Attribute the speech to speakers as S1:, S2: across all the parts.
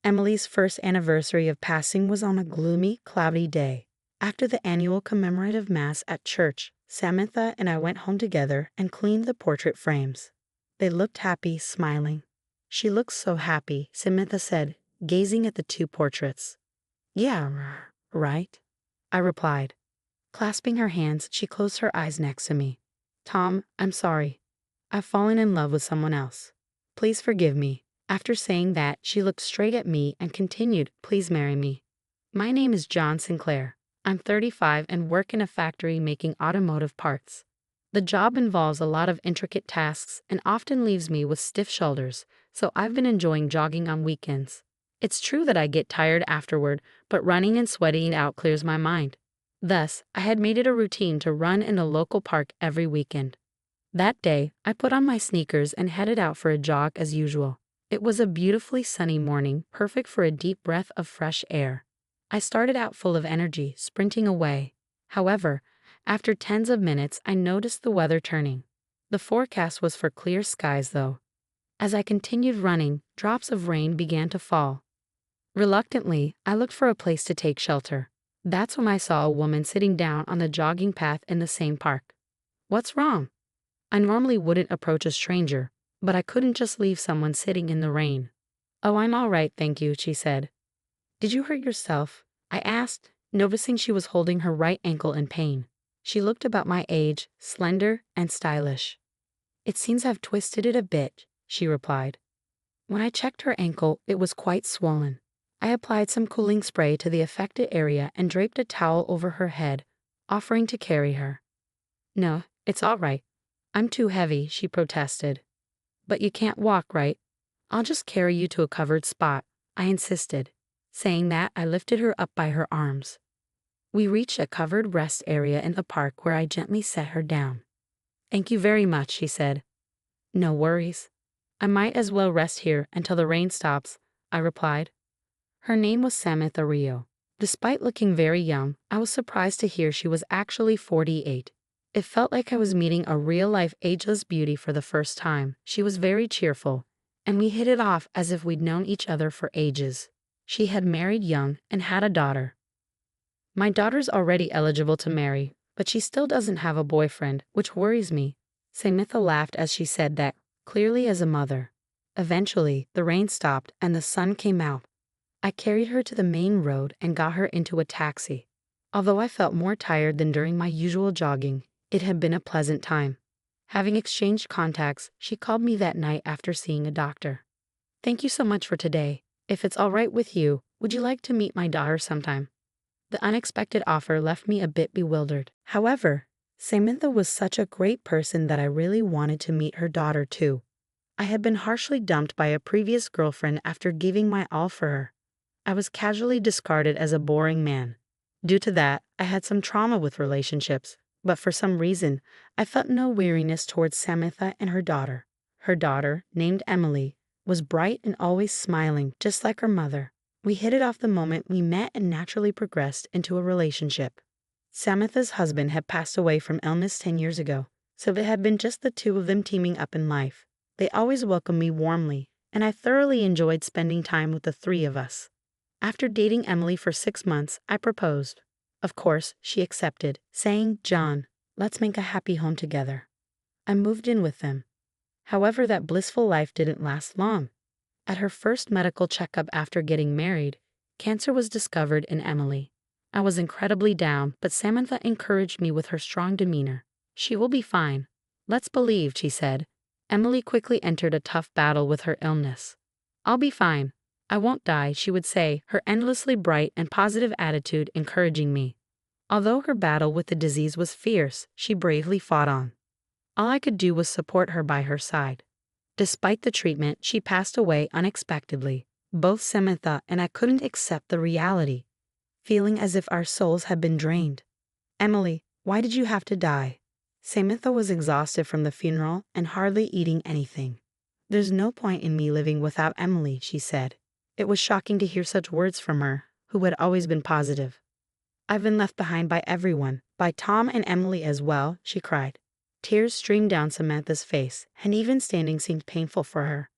S1: Emily's first anniversary of passing was on a gloomy, cloudy day. After the annual commemorative mass at church, Samantha and I went home together and cleaned the portrait frames. They looked happy, smiling. "She looks so happy," Samantha said, gazing at the two portraits. "Yeah, right," I replied. Clasping her hands, she closed her eyes next to me. "Tom, I'm sorry. I've fallen in love with someone else. Please forgive me." After saying that, she looked straight at me and continued, "Please marry me." "My name is John Sinclair. I'm 35 and work in a factory making automotive parts. The job involves a lot of intricate tasks and often leaves me with stiff shoulders, so I've been enjoying jogging on weekends. It's true that I get tired afterward, but running and sweating it out clears my mind. Thus, I had made it a routine to run in a local park every weekend. That day, I put on my sneakers and headed out for a jog as usual. It was a beautifully sunny morning, perfect for a deep breath of fresh air. I started out full of energy, sprinting away. However, after tens of minutes, I noticed the weather turning. The forecast was for clear skies, though. As I continued running, drops of rain began to fall. Reluctantly, I looked for a place to take shelter. That's when I saw a woman sitting down on the jogging path in the same park. "What's wrong?" I normally wouldn't approach a stranger, but I couldn't just leave someone sitting in the rain. "Oh, I'm all right, thank you," she said. "Did you hurt yourself?" I asked, noticing she was holding her right ankle in pain. She looked about my age, slender and stylish. "It seems I've twisted it a bit," she replied. When I checked her ankle, it was quite swollen. I applied some cooling spray to the affected area and draped a towel over her head, offering to carry her. "No, it's all right. I'm too heavy," she protested. "But you can't walk, right?" "I'll just carry you to a covered spot," I insisted. Saying that, I lifted her up by her arms. We reached a covered rest area in the park where I gently set her down. "Thank you very much," she said. "No worries. I might as well rest here until the rain stops," I replied. Her name was Samantha Rio. Despite looking very young, I was surprised to hear she was actually 48. It felt like I was meeting a real-life ageless beauty for the first time. She was very cheerful, and we hit it off as if we'd known each other for ages. She had married young and had a daughter. "My daughter's already eligible to marry, but she still doesn't have a boyfriend, which worries me." Samantha laughed as she said that, clearly as a mother. Eventually, the rain stopped and the sun came out. I carried her to the main road and got her into a taxi. Although I felt more tired than during my usual jogging, it had been a pleasant time. Having exchanged contacts, she called me that night after seeing a doctor. "Thank you so much for today. If it's all right with you, would you like to meet my daughter sometime?" The unexpected offer left me a bit bewildered. However, Samantha was such a great person that I really wanted to meet her daughter too. I had been harshly dumped by a previous girlfriend after giving my all for her. I was casually discarded as a boring man. Due to that, I had some trauma with relationships, but for some reason, I felt no weariness towards Samantha and her daughter. Her daughter, named Emily, was bright and always smiling, just like her mother. We hit it off the moment we met and naturally progressed into a relationship. Samantha's husband had passed away from illness 10 years ago, so it had been just the two of them teaming up in life. They always welcomed me warmly, and I thoroughly enjoyed spending time with the three of us. After dating Emily for 6 months, I proposed. Of course, she accepted, saying, "John, let's make a happy home together." I moved in with them. However, that blissful life didn't last long. At her first medical checkup after getting married, cancer was discovered in Emily. I was incredibly down, but Samantha encouraged me with her strong demeanor. "She will be fine. Let's believe," she said. Emily quickly entered a tough battle with her illness. "I'll be fine. I won't die," she would say, her endlessly bright and positive attitude encouraging me. Although her battle with the disease was fierce, she bravely fought on. All I could do was support her by her side. Despite the treatment, she passed away unexpectedly. Both Samantha and I couldn't accept the reality, feeling as if our souls had been drained. "Emily, why did you have to die?" Samantha was exhausted from the funeral and hardly eating anything. "There's no point in me living without Emily," she said. It was shocking to hear such words from her, who had always been positive. "I've been left behind by everyone, by Tom and Emily as well," she cried. Tears streamed down Samantha's face, and even standing seemed painful for her.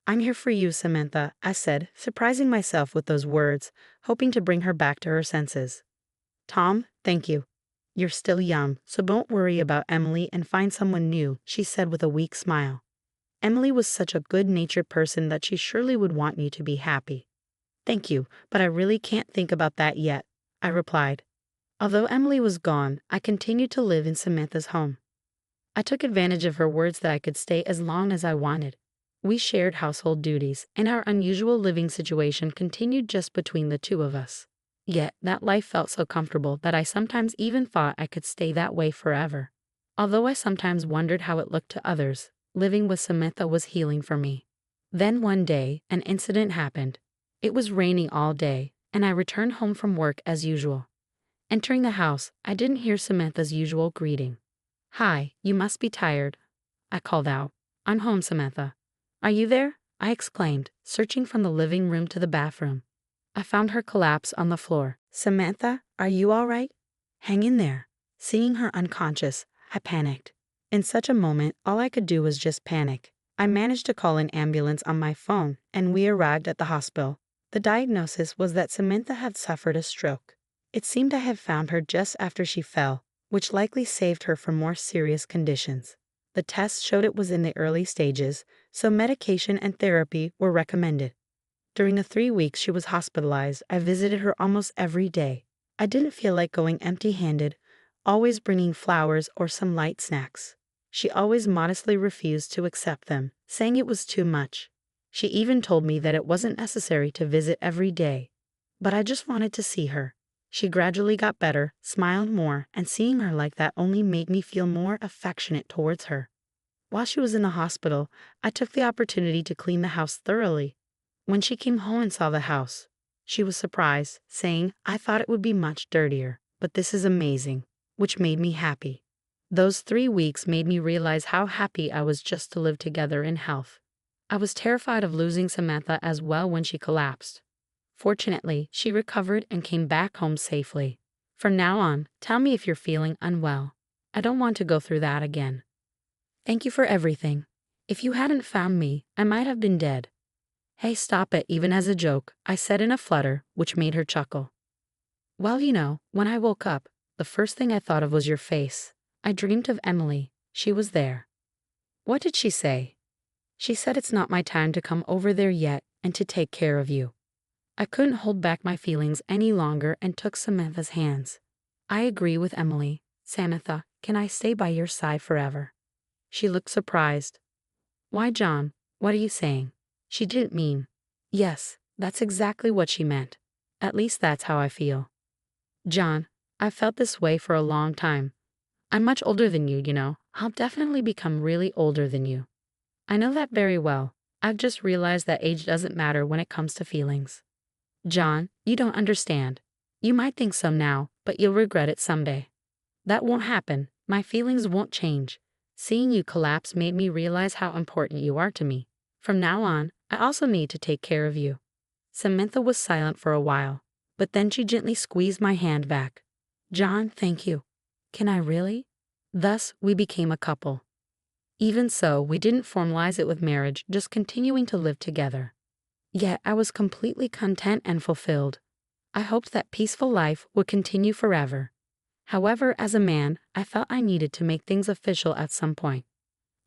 S1: I'm here for you, Samantha, I said, surprising myself with those words, hoping to bring her back to her senses. Tom, thank you. You're still young, so don't worry about Emily and find someone new, she said with a weak smile. Emily was such a good-natured person that she surely would want you to be happy. Thank you, but I really can't think about that yet, I replied. Although Emily was gone, I continued to live in Samantha's home. I took advantage of her words that I could stay as long as I wanted. We shared household duties, and our unusual living situation continued just between the two of us. Yet, that life felt so comfortable that I sometimes even thought I could stay that way forever. Although I sometimes wondered how it looked to others, living with Samantha was healing for me. Then one day, an incident happened. It was raining all day, and I returned home from work as usual. Entering the house, I didn't hear Samantha's usual greeting. Hi, you must be tired, I called out. I'm home, Samantha. Are you there? I exclaimed, searching from the living room to the bathroom. I found her collapsed on the floor. Samantha, are you all right? Hang in there. Seeing her unconscious, I panicked. In such a moment, all I could do was just panic. I managed to call an ambulance on my phone, and we arrived at the hospital. The diagnosis was that Samantha had suffered a stroke. It seemed I had found her just after she fell, which likely saved her from more serious conditions. The tests showed it was in the early stages, so medication and therapy were recommended. During the 3 weeks she was hospitalized, I visited her almost every day. I didn't feel like going empty-handed, always bringing flowers or some light snacks. She always modestly refused to accept them, saying it was too much. She even told me that it wasn't necessary to visit every day. But I just wanted to see her. She gradually got better, smiled more, and seeing her like that only made me feel more affectionate towards her. While she was in the hospital, I took the opportunity to clean the house thoroughly. When she came home and saw the house, she was surprised, saying, I thought it would be much dirtier, but this is amazing, which made me happy. Those 3 weeks made me realize how happy I was just to live together in health. I was terrified of losing Samantha as well when she collapsed. Fortunately, she recovered and came back home safely. From now on, tell me if you're feeling unwell. I don't want to go through that again. Thank you for everything. If you hadn't found me, I might have been dead. Hey, stop it, even as a joke, I said in a flutter, which made her chuckle. Well, when I woke up, the first thing I thought of was your face. I dreamed of Emily. She was there. What did she say? She said it's not my time to come over there yet and to take care of you. I couldn't hold back my feelings any longer and took Samantha's hands. I agree with Emily. Samantha, can I stay by your side forever? She looked surprised. Why, John, what are you saying? She didn't mean. Yes, that's exactly what she meant. At least that's how I feel. John, I've felt this way for a long time. I'm much older than you. I'll definitely become really older than you. I know that very well. I've just realized that age doesn't matter when it comes to feelings. John, you don't understand. You might think so now, but you'll regret it someday. That won't happen. My feelings won't change. Seeing you collapse made me realize how important you are to me. From now on, I also need to take care of you. Samantha was silent for a while, but then she gently squeezed my hand back. John, thank you. Can I really? Thus, we became a couple. Even so, we didn't formalize it with marriage, just continuing to live together. Yet I was completely content and fulfilled. I hoped that peaceful life would continue forever. However, as a man, I felt I needed to make things official at some point.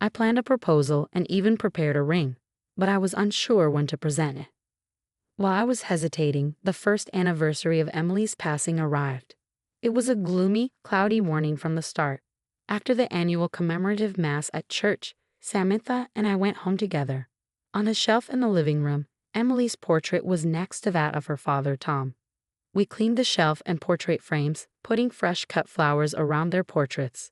S1: I planned a proposal and even prepared a ring, but I was unsure when to present it. While I was hesitating, the first anniversary of Emily's passing arrived. It was a gloomy, cloudy morning from the start. After the annual commemorative mass at church, Samantha and I went home together. On a shelf in the living room, Emily's portrait was next to that of her father, Tom. We cleaned the shelf and portrait frames, putting fresh cut flowers around their portraits.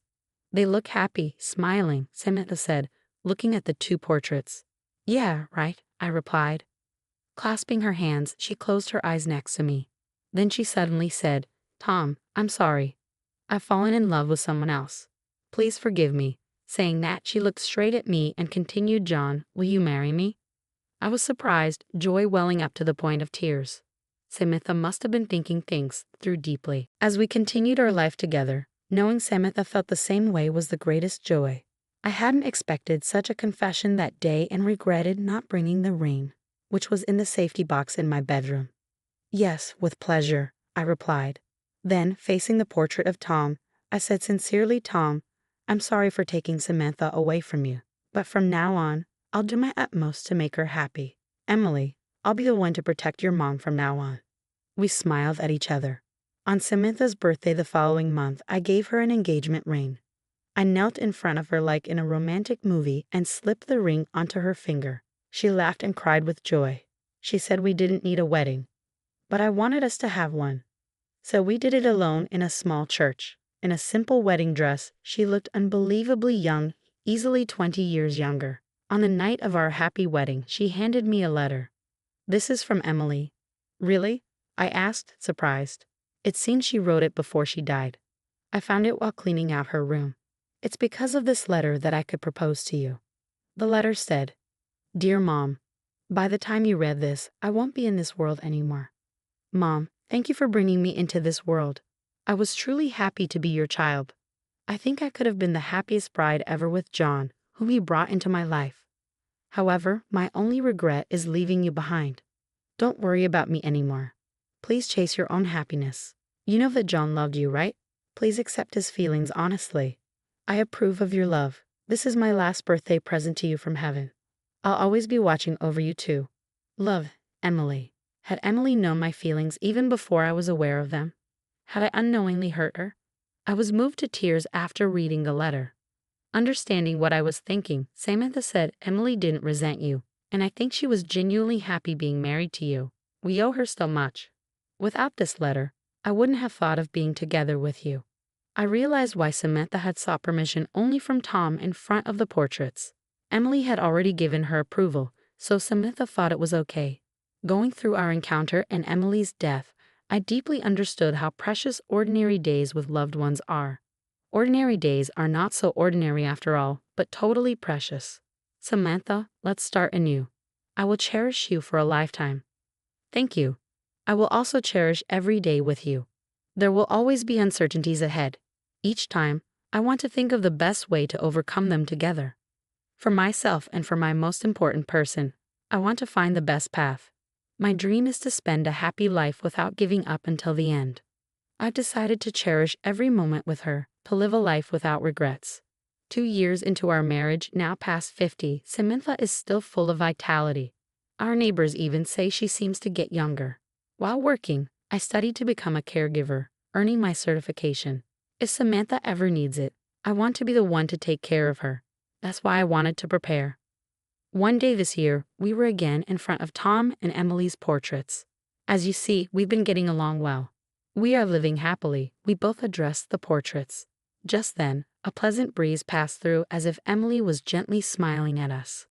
S1: They look happy, smiling, Samantha said, looking at the 2 portraits. Yeah, right, I replied. Clasping her hands, she closed her eyes next to me. Then she suddenly said, Tom, I'm sorry. I've fallen in love with someone else. Please forgive me. Saying that, she looked straight at me and continued, John, will you marry me? I was surprised, joy welling up to the point of tears. Samantha must have been thinking things through deeply. As we continued our life together, knowing Samantha felt the same way was the greatest joy. I hadn't expected such a confession that day and regretted not bringing the ring, which was in the safety box in my bedroom. Yes, with pleasure, I replied. Then, facing the portrait of Tom, I said sincerely, Tom, I'm sorry for taking Samantha away from you, but from now on, I'll do my utmost to make her happy. Emily, I'll be the one to protect your mom from now on. We smiled at each other. On Samantha's birthday the following month, I gave her an engagement ring. I knelt in front of her like in a romantic movie and slipped the ring onto her finger. She laughed and cried with joy. She said we didn't need a wedding, but I wanted us to have one. So we did it alone in a small church. In a simple wedding dress, she looked unbelievably young, easily 20 years younger. On the night of our happy wedding, she handed me a letter. This is from Emily. Really? I asked, surprised. It seemed she wrote it before she died. I found it while cleaning out her room. It's because of this letter that I could propose to you. The letter said, Dear Mom, by the time you read this, I won't be in this world anymore. Mom, thank you for bringing me into this world. I was truly happy to be your child. I think I could have been the happiest bride ever with John, whom he brought into my life. However, my only regret is leaving you behind. Don't worry about me anymore. Please chase your own happiness. You know that John loved you, right? Please accept his feelings honestly. I approve of your love. This is my last birthday present to you from heaven. I'll always be watching over you too. Love, Emily. Had Emily known my feelings even before I was aware of them? Had I unknowingly hurt her? I was moved to tears after reading the letter. Understanding what I was thinking, Samantha said Emily didn't resent you, and I think she was genuinely happy being married to you. We owe her so much. Without this letter, I wouldn't have thought of being together with you. I realized why Samantha had sought permission only from Tom in front of the portraits. Emily had already given her approval, so Samantha thought it was okay. Going through our encounter and Emily's death, I deeply understood how precious ordinary days with loved ones are. Ordinary days are not so ordinary after all, but totally precious. Samantha, let's start anew. I will cherish you for a lifetime. Thank you. I will also cherish every day with you. There will always be uncertainties ahead. Each time, I want to think of the best way to overcome them together. For myself and for my most important person, I want to find the best path. My dream is to spend a happy life without giving up until the end. I've decided to cherish every moment with her, to live a life without regrets. 2 years into our marriage, now past 50, Samantha is still full of vitality. Our neighbors even say she seems to get younger. While working, I studied to become a caregiver, earning my certification. If Samantha ever needs it, I want to be the one to take care of her. That's why I wanted to prepare. One day this year, we were again in front of Tom and Emily's portraits. As you see, we've been getting along well. We are living happily. We both addressed the portraits. Just then, a pleasant breeze passed through as if Emily was gently smiling at us.